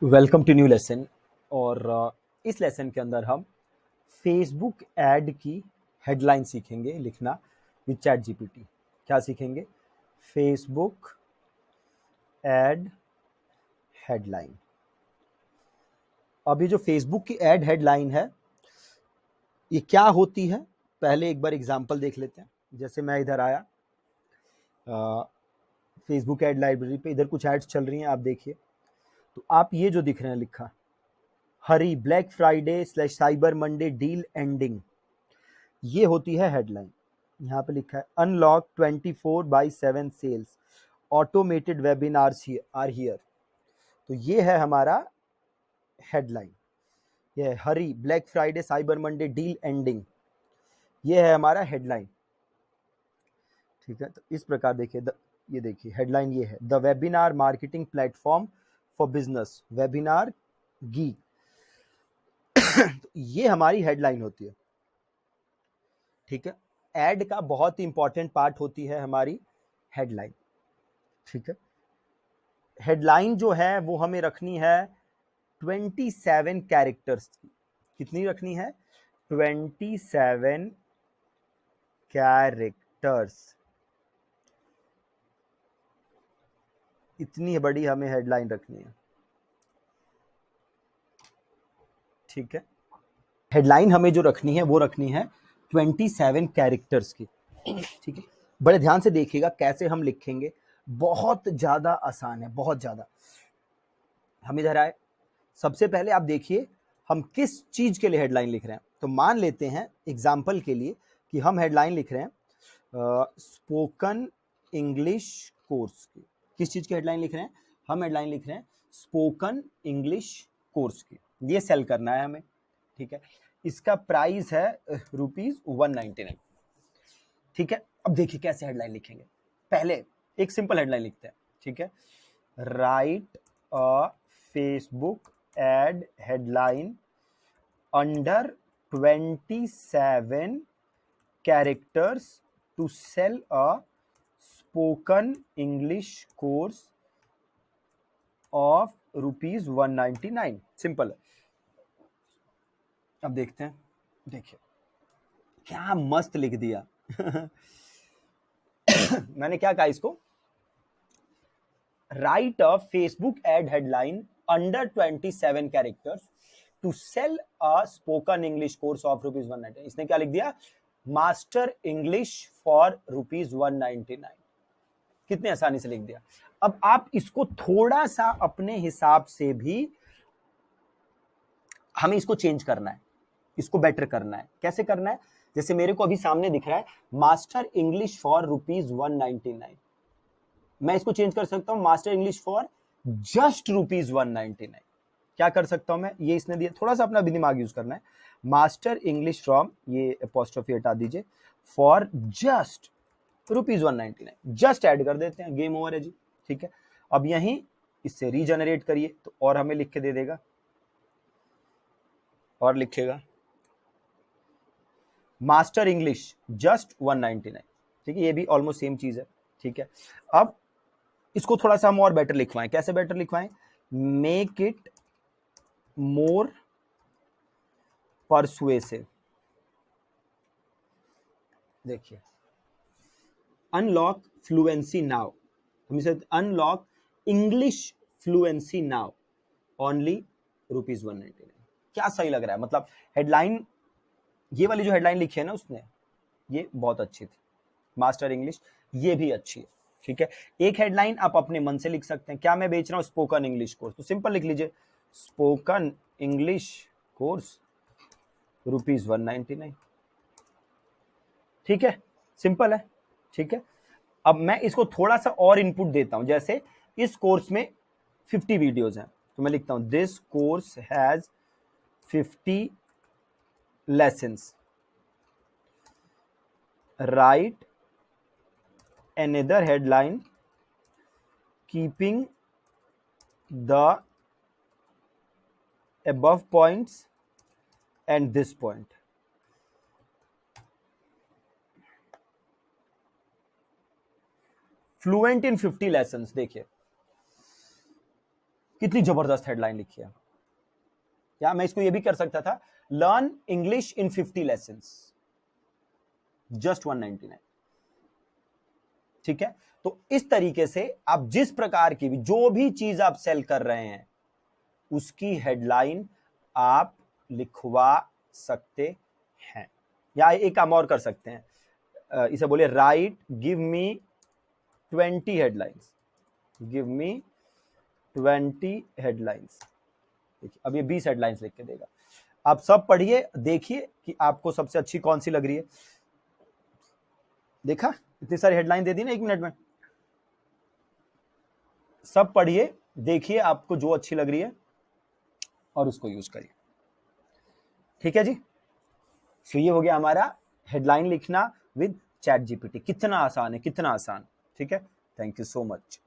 Welcome to new lesson. और इस lesson के अंदर हम फेसबुक ऐड की हेडलाइन सीखेंगे लिखना विद चैट जीपीटी। क्या सीखेंगे? Facebook ad headline. अभी जो फेसबुक की ऐड हेडलाइन है ये क्या होती है, पहले एक बार एग्जांपल देख लेते हैं। जैसे मैं इधर आया फेसबुक ऐड लाइब्रेरी पे, इधर कुछ एड्स चल रही हैं, आप देखिए। तो आप ये जो दिख रहे हैं लिखा, hurry black Friday slash cyber Monday deal ending, ये होती है हेडलाइन। यहाँ पे लिखा है unlock 24/7 sales, automated webinars are here. तो ये है हमारा हेडलाइन। ये है hurry black Friday cyber Monday deal ending, ये है हमारा हेडलाइन। ठीक है, तो इस प्रकार देखिए, ये देखिए हेडलाइन ये है, the webinar marketing platform for business webinar गी। तो ये हमारी हेडलाइन होती है। ठीक है, एड का बहुत ही इंपॉर्टेंट पार्ट होती है हमारी हेडलाइन। ठीक है, हेडलाइन जो है वो हमें रखनी है 27 कैरेक्टर्स की। कितनी रखनी है? 27 कैरेक्टर्स। इतनी बड़ी हमें हेडलाइन रखनी है। ठीक है, हेडलाइन हमें जो रखनी है वो रखनी है 27 कैरेक्टर्स की। ठीक है, बड़े ध्यान से देखिएगा कैसे हम लिखेंगे, बहुत ज्यादा आसान है, बहुत ज्यादा। हम इधर आए, सबसे पहले आप देखिए हम किस चीज के लिए हेडलाइन लिख रहे हैं। तो मान लेते हैं एग्जाम्पल के लिए कि हम हेडलाइन लिख रहे हैं स्पोकन इंग्लिश कोर्स की। किस चीज की हेडलाइन लिख रहे हैं? हम हेडलाइन लिख रहे हैं स्पोकन इंग्लिश कोर्स की। ये सेल करना है हमें। ठीक है, इसका प्राइस है ₹199। ठीक है, अब देखिए कैसे हेडलाइन लिखेंगे। पहले एक सिंपल हेडलाइन लिखते हैं। ठीक है, right a Facebook ad headline under 27 characters to sell a spoken English course of ₹199। Simple है। अब देखते हैं, देखिए क्या मस्त लिख दिया। मैंने क्या कहा इसको? Write a Facebook ad headline under 27 characters to sell a spoken English course of ₹199। इसने क्या लिख दिया? Master English for ₹199। कितने आसानी से लिख दिया। अब आप इसको थोड़ा सा अपने हिसाब से भी हमें इसको चेंज करना है, इसको बेटर करना है। कैसे करना है? जैसे मेरे को अभी सामने दिख रहा है मास्टर इंग्लिश फॉर ₹199। मैं इसको चेंज कर सकता हूं मास्टर इंग्लिश फॉर जस्ट ₹199। क्या कर सकता हूं मैं? ये इसने दिया, थोड़ा सा अपना भी दिमाग यूज करना है। मास्टर इंग्लिश फ्रॉम, ये अपोस्ट्रोफी हटा दीजिए, फॉर जस्ट ₹199। जस्ट ऐड कर देते हैं, गेम ओवर है जी। ठीक है, अब यहीं इससे रीजनरेट करिए तो और हमें लिख के दे देगा, और लिखेगा मास्टर इंग्लिश जस्ट 199। ठीक है, ये भी ऑलमोस्ट सेम चीज है। ठीक है, अब इसको थोड़ा सा हम और बेटर लिखवाएं। कैसे बेटर लिखवाएं? Make it more persuasive. देखिए, अनलॉक फ्लुएंसी नाउ, हम इसे unlock English fluency now only ₹199। क्या सही लग रहा है? मतलब हेडलाइन, ये वाली जो हेडलाइन लिखी है ना उसने, ये बहुत अच्छी थी। मास्टर इंग्लिश, ये भी अच्छी है। ठीक है, एक हेडलाइन आप अपने मन से लिख सकते हैं। क्या मैं बेच रहा हूं? Spoken English course. तो सिंपल लिख लीजिए स्पोकन इंग्लिश कोर्स ₹199। ठीक है, सिंपल है। ठीक है, अब मैं इसको थोड़ा सा और इनपुट देता हूं। जैसे इस कोर्स में 50 वीडियोज हैं, तो मैं लिखता हूं this course has 50 lessons, right another headline keeping the above points and this point। Fluent in 50 lessons. देखिए कितनी जबरदस्त हेडलाइन लिखी है। या मैं इसको ये भी कर सकता था, learn English in 50 lesson, just 199। ठीक है, तो इस तरीके से आप जिस प्रकार की भी जो भी चीज आप सेल कर रहे हैं उसकी हेडलाइन आप लिखवा सकते हैं। या एक काम और कर सकते हैं, इसे बोले right give me 20 headlines, give me 20 headlines. देखिए अब ये 20 हेडलाइंस लिख के देगा। आप सब पढ़िए, देखिए कि आपको सबसे अच्छी कौन सी लग रही है। देखा इतनी सारी हेडलाइन दे दी ना 1 मिनट में। सब पढ़िए, देखिए आपको जो अच्छी लग रही है और उसको यूज करिए। ठीक है जी, तो ये हो गया हमारा हेडलाइन लिखना विद चैट जीपीटी। कितना आसान है, कितना आसान। ठीक है, थैंक यू सो मच।